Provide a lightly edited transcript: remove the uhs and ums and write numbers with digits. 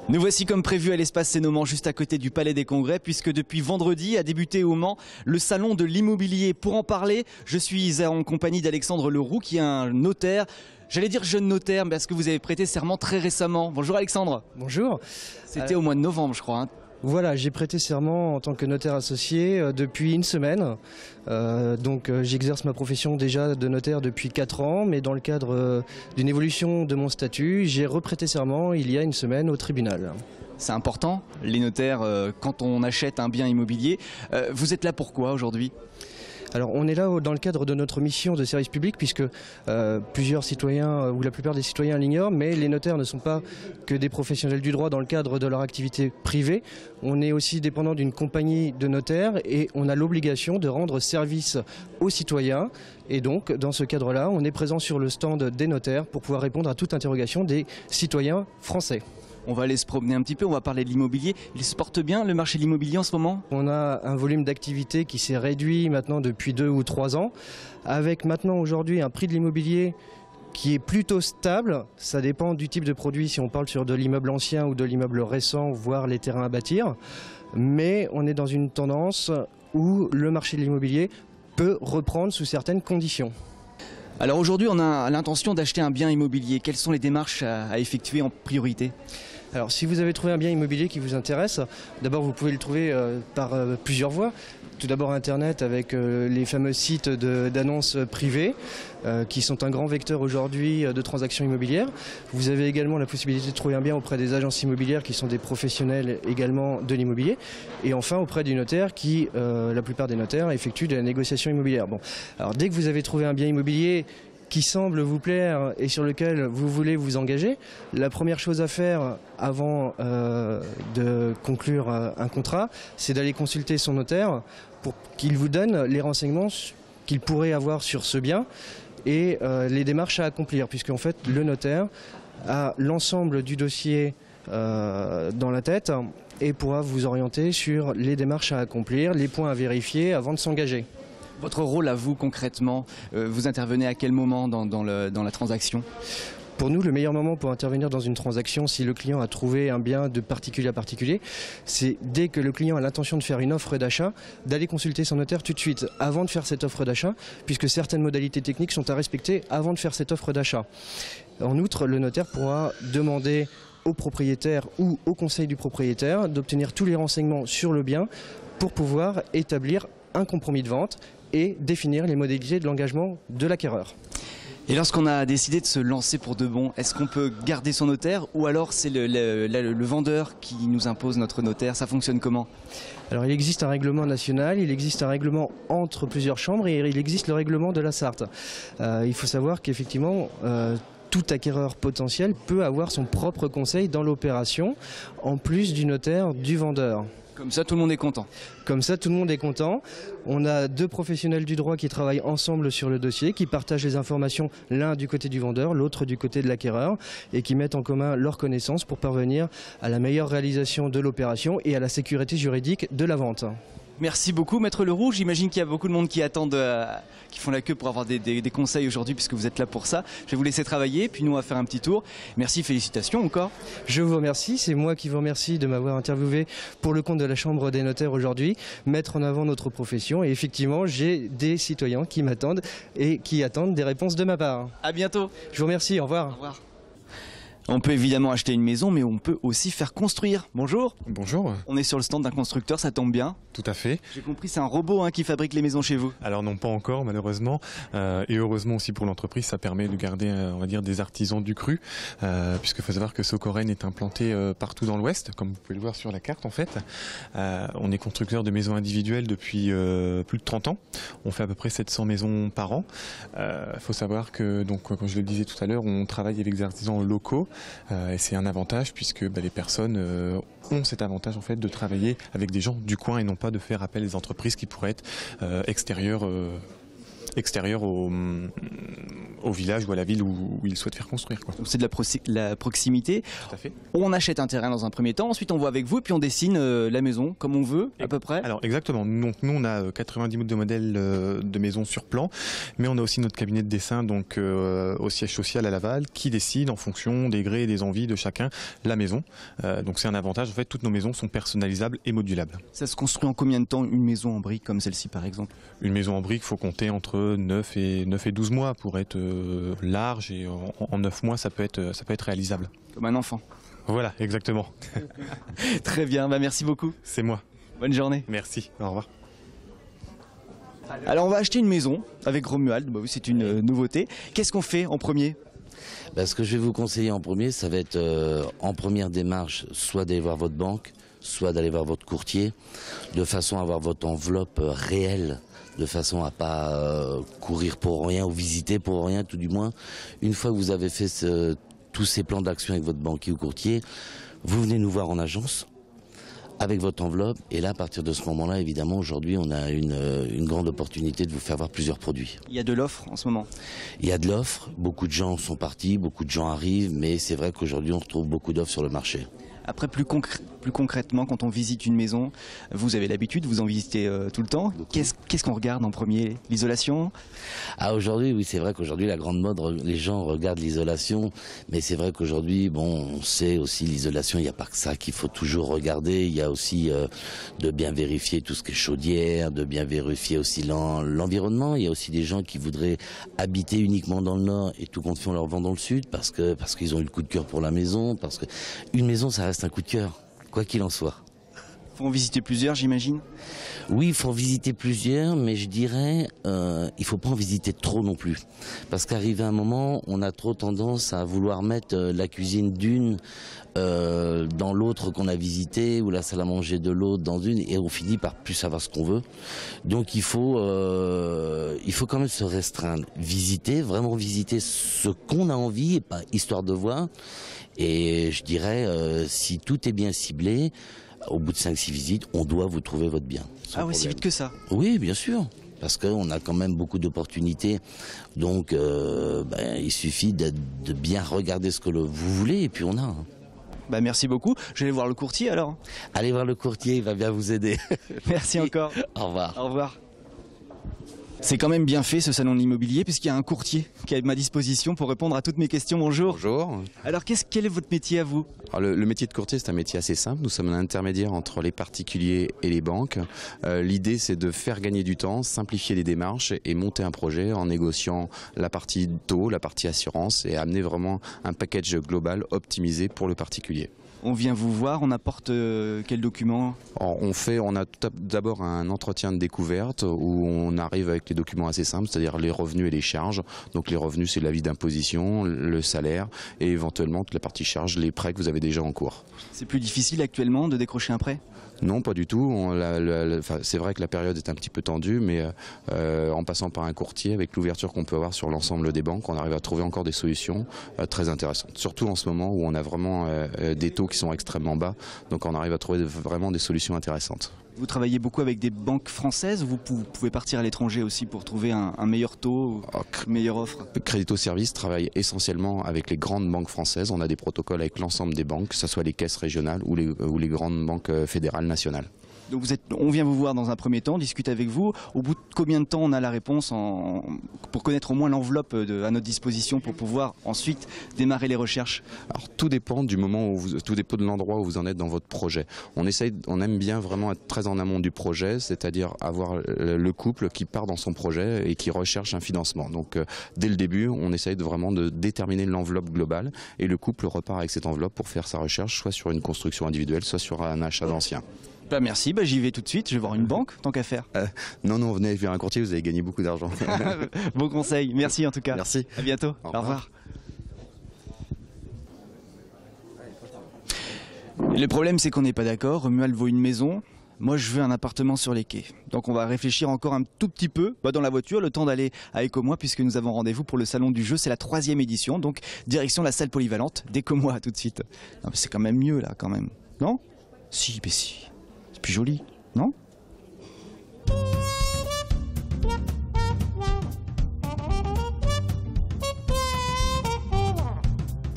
Nous voici comme prévu à l'espace Sénoman, juste à côté du Palais des Congrès, puisque depuis vendredi a débuté au Mans le salon de l'immobilier. Pour en parler, je suis en compagnie d'Alexandre Leroux, qui est un notaire. J'allais dire jeune notaire, parce que vous avez prêté serment très récemment. Bonjour Alexandre. Bonjour. C'était au mois de novembre, je crois. Voilà, j'ai prêté serment en tant que notaire associé depuis une semaine. J'exerce ma profession déjà de notaire depuis 4 ans, mais dans le cadre d'une évolution de mon statut, j'ai reprêté serment il y a une semaine au tribunal. C'est important, les notaires, quand on achète un bien immobilier. Vous êtes là pourquoi aujourd'hui ? Alors on est là dans le cadre de notre mission de service public puisque plusieurs citoyens ou la plupart des citoyens l'ignorent, mais les notaires ne sont pas que des professionnels du droit dans le cadre de leur activité privée. On est aussi dépendant d'une compagnie de notaires et on a l'obligation de rendre service aux citoyens. Et donc dans ce cadre-là, on est présent sur le stand des notaires pour pouvoir répondre à toute interrogation des citoyens français. On va aller se promener un petit peu, on va parler de l'immobilier. Il se porte bien le marché de l'immobilier en ce moment ? On a un volume d'activité qui s'est réduit maintenant depuis 2 ou 3 ans, avec maintenant aujourd'hui un prix de l'immobilier qui est plutôt stable. Ça dépend du type de produit, si on parle sur de l'immeuble ancien ou de l'immeuble récent, voire les terrains à bâtir. Mais on est dans une tendance où le marché de l'immobilier peut reprendre sous certaines conditions. Alors aujourd'hui, on a l'intention d'acheter un bien immobilier. Quelles sont les démarches à effectuer en priorité ? Alors si vous avez trouvé un bien immobilier qui vous intéresse, d'abord vous pouvez le trouver par plusieurs voies. Tout d'abord Internet avec les fameux sites d'annonces privées qui sont un grand vecteur aujourd'hui de transactions immobilières. Vous avez également la possibilité de trouver un bien auprès des agences immobilières qui sont des professionnels également de l'immobilier. Et enfin auprès du notaire qui, la plupart des notaires, effectuent de la négociation immobilière. Bon, alors dès que vous avez trouvé un bien immobilier qui semble vous plaire et sur lequel vous voulez vous engager, la première chose à faire avant de conclure un contrat, c'est d'aller consulter son notaire pour qu'il vous donne les renseignements qu'il pourrait avoir sur ce bien et les démarches à accomplir, puisqu'en fait le notaire a l'ensemble du dossier dans la tête et pourra vous orienter sur les démarches à accomplir, les points à vérifier avant de s'engager. Votre rôle à vous concrètement, vous intervenez à quel moment dans la transaction ? Pour nous, le meilleur moment pour intervenir dans une transaction, si le client a trouvé un bien de particulier à particulier, c'est dès que le client a l'intention de faire une offre d'achat, d'aller consulter son notaire tout de suite, avant de faire cette offre d'achat, puisque certaines modalités techniques sont à respecter avant de faire cette offre d'achat. En outre, le notaire pourra demander au propriétaire ou au conseil du propriétaire d'obtenir tous les renseignements sur le bien pour pouvoir établir un compromis de vente et définir les modalités de l'engagement de l'acquéreur. Et lorsqu'on a décidé de se lancer pour de bon, est-ce qu'on peut garder son notaire ou alors c'est le vendeur qui nous impose notre notaire ? Ça fonctionne comment ? Alors il existe un règlement national, il existe un règlement entre plusieurs chambres et il existe le règlement de la Sarthe. Il faut savoir qu'effectivement tout acquéreur potentiel peut avoir son propre conseil dans l'opération, en plus du notaire du vendeur. Comme ça, tout le monde est content. Comme ça, tout le monde est content. On a 2 professionnels du droit qui travaillent ensemble sur le dossier, qui partagent les informations, l'un du côté du vendeur, l'autre du côté de l'acquéreur, et qui mettent en commun leurs connaissances pour parvenir à la meilleure réalisation de l'opération et à la sécurité juridique de la vente. Merci beaucoup, Maître Leroux. J'imagine qu'il y a beaucoup de monde qui attendent, qui font la queue pour avoir des conseils aujourd'hui, puisque vous êtes là pour ça. Je vais vous laisser travailler, puis nous on va faire un petit tour. Merci, félicitations encore. Je vous remercie, c'est moi qui vous remercie de m'avoir interviewé pour le compte de la Chambre des notaires aujourd'hui, mettre en avant notre profession. Et effectivement, j'ai des citoyens qui m'attendent et qui attendent des réponses de ma part. À bientôt. Je vous remercie, au revoir. Au revoir. On peut évidemment acheter une maison, mais on peut aussi faire construire. Bonjour. Bonjour. On est sur le stand d'un constructeur, ça tombe bien. Tout à fait. J'ai compris, c'est un robot qui fabrique les maisons chez vous. Alors non, pas encore malheureusement. Et heureusement aussi pour l'entreprise, ça permet de garder, on va dire, des artisans du cru. Puisqu'il faut savoir que Socoren est implanté partout dans l'Ouest, comme vous pouvez le voir sur la carte en fait. On est constructeur de maisons individuelles depuis plus de 30 ans. On fait à peu près 700 maisons par an. Il faut savoir que, donc, comme je le disais tout à l'heure, on travaille avec des artisans locaux. Et c'est un avantage puisque les personnes ont cet avantage en fait de travailler avec des gens du coin et non pas de faire appel à des entreprises qui pourraient être extérieures extérieur au village ou à la ville où ils souhaitent faire construire, quoi. Donc c'est de la proximité. Tout à fait. On achète un terrain dans un premier temps, ensuite on voit avec vous et puis on dessine la maison comme on veut à peu près. Alors exactement, donc, nous on a 90 de modèles de maisons sur plan, mais on a aussi notre cabinet de dessin donc au siège social à Laval qui décide en fonction des grés et des envies de chacun la maison. Donc c'est un avantage, en fait toutes nos maisons sont personnalisables et modulables. Ça se construit en combien de temps une maison en briques comme celle-ci par exemple? Une maison en briques, il faut compter entre 9 et 12 mois pour être large, et en 9 mois ça peut être réalisable. Comme un enfant. Voilà, exactement. Très bien, merci beaucoup. C'est moi. Bonne journée. Merci, au revoir. Alors on va acheter une maison avec Romuald, oui, c'est une nouveauté. Qu'est-ce qu'on fait en premier? Ce que je vais vous conseiller en premier, ça va être en première démarche, soit d'aller voir votre banque, soit d'aller voir votre courtier, de façon à avoir votre enveloppe réelle, de façon à pas courir pour rien ou visiter pour rien, tout du moins. Une fois que vous avez fait tous ces plans d'action avec votre banquier ou courtier, vous venez nous voir en agence avec votre enveloppe, et là à partir de ce moment-là, évidemment, aujourd'hui on a une grande opportunité de vous faire voir plusieurs produits. Il y a de l'offre en ce moment? Il y a de l'offre, beaucoup de gens sont partis, beaucoup de gens arrivent, mais c'est vrai qu'aujourd'hui on retrouve beaucoup d'offres sur le marché. Après, plus concrètement, quand on visite une maison, vous avez l'habitude, vous en visitez tout le temps. Qu'est-ce qu'on regarde en premier? L'isolation? Aujourd'hui, oui, c'est vrai qu'aujourd'hui, la grande mode, les gens regardent l'isolation, mais c'est vrai qu'aujourd'hui, on sait aussi l'isolation, il n'y a pas que ça qu'il faut toujours regarder. Il y a aussi de bien vérifier tout ce qui est chaudière, de bien vérifier aussi l'environnement. Il y a aussi des gens qui voudraient habiter uniquement dans le nord et tout compte fait on leur vend dans le sud parce qu'ils ont eu le coup de cœur pour la maison, parce que une maison, ça reste un coup de cœur, quoi qu'il en soit. Faut en visiter plusieurs, j'imagine? Oui, il faut en visiter plusieurs, mais je dirais, il faut pas en visiter trop non plus. Parce qu'arrivé un moment, on a trop tendance à vouloir mettre la cuisine d'une dans l'autre qu'on a visité, ou la salle à manger de l'autre dans une, et on finit par plus savoir ce qu'on veut. Donc il faut quand même se restreindre, vraiment visiter ce qu'on a envie, et pas histoire de voir. Et je dirais, si tout est bien ciblé, au bout de 5-6 visites, on doit vous trouver votre bien. Ah oui, si vite que ça? Oui, bien sûr. Parce qu'on a quand même beaucoup d'opportunités. Donc, il suffit de bien regarder ce que vous voulez, et puis on a. Merci beaucoup. Je vais aller voir le courtier alors. Allez voir le courtier, il va bien vous aider. Merci encore. Au revoir. Au revoir. C'est quand même bien fait ce salon de l'immobilier puisqu'il y a un courtier qui est à ma disposition pour répondre à toutes mes questions. Bonjour. Bonjour. Alors quel est votre métier à vous? Alors, le métier de courtier, c'est un métier assez simple. Nous sommes un intermédiaire entre les particuliers et les banques. L'idée, c'est de faire gagner du temps, simplifier les démarches et monter un projet en négociant la partie taux, la partie assurance, et amener vraiment un package global optimisé pour le particulier. On vient vous voir, on apporte quel document? On a d'abord un entretien de découverte où on arrive avec les documents assez simples, c'est-à-dire les revenus et les charges. Donc les revenus, c'est l'avis d'imposition, le salaire et éventuellement toute la partie charge, les prêts que vous avez déjà en cours. C'est plus difficile actuellement de décrocher un prêt? Non, pas du tout. C'est vrai que la période est un petit peu tendue, mais en passant par un courtier, avec l'ouverture qu'on peut avoir sur l'ensemble des banques, on arrive à trouver encore des solutions très intéressantes. Surtout en ce moment où on a vraiment des taux qui sont extrêmement bas, donc on arrive à trouver vraiment des solutions intéressantes. Vous travaillez beaucoup avec des banques françaises ou vous pouvez partir à l'étranger aussi pour trouver un meilleur taux, une meilleure offre? Crédito Service travaille essentiellement avec les grandes banques françaises. On a des protocoles avec l'ensemble des banques, que ce soit les caisses régionales ou les grandes banques fédérales nationales. Donc on vient vous voir dans un premier temps, discute avec vous. Au bout de combien de temps on a la réponse pour connaître au moins l'enveloppe à notre disposition pour pouvoir ensuite démarrer les recherches? Alors tout dépend du moment tout dépend de l'endroit où vous en êtes dans votre projet. On aime bien vraiment être très en amont du projet, c'est-à-dire avoir le couple qui part dans son projet et qui recherche un financement. Donc dès le début, on essaye vraiment de déterminer l'enveloppe globale et le couple repart avec cette enveloppe pour faire sa recherche, soit sur une construction individuelle, soit sur un achat d'ancien. Merci, j'y vais tout de suite, je vais voir une banque, tant qu'à faire. Non, venez vers un courtier, vous allez gagner beaucoup d'argent. Bon conseil, merci en tout cas. Merci. À bientôt, au revoir. Le problème c'est qu'on n'est pas d'accord, Romuald vaut une maison, moi je veux un appartement sur les quais. Donc on va réfléchir encore un tout petit peu dans la voiture, le temps d'aller à Ecomois puisque nous avons rendez-vous pour le salon du jeu, c'est la 3e édition, donc direction la salle polyvalente d'Ecomois tout de suite. Non mais c'est quand même mieux là quand même, non? Si, c'est plus joli, non?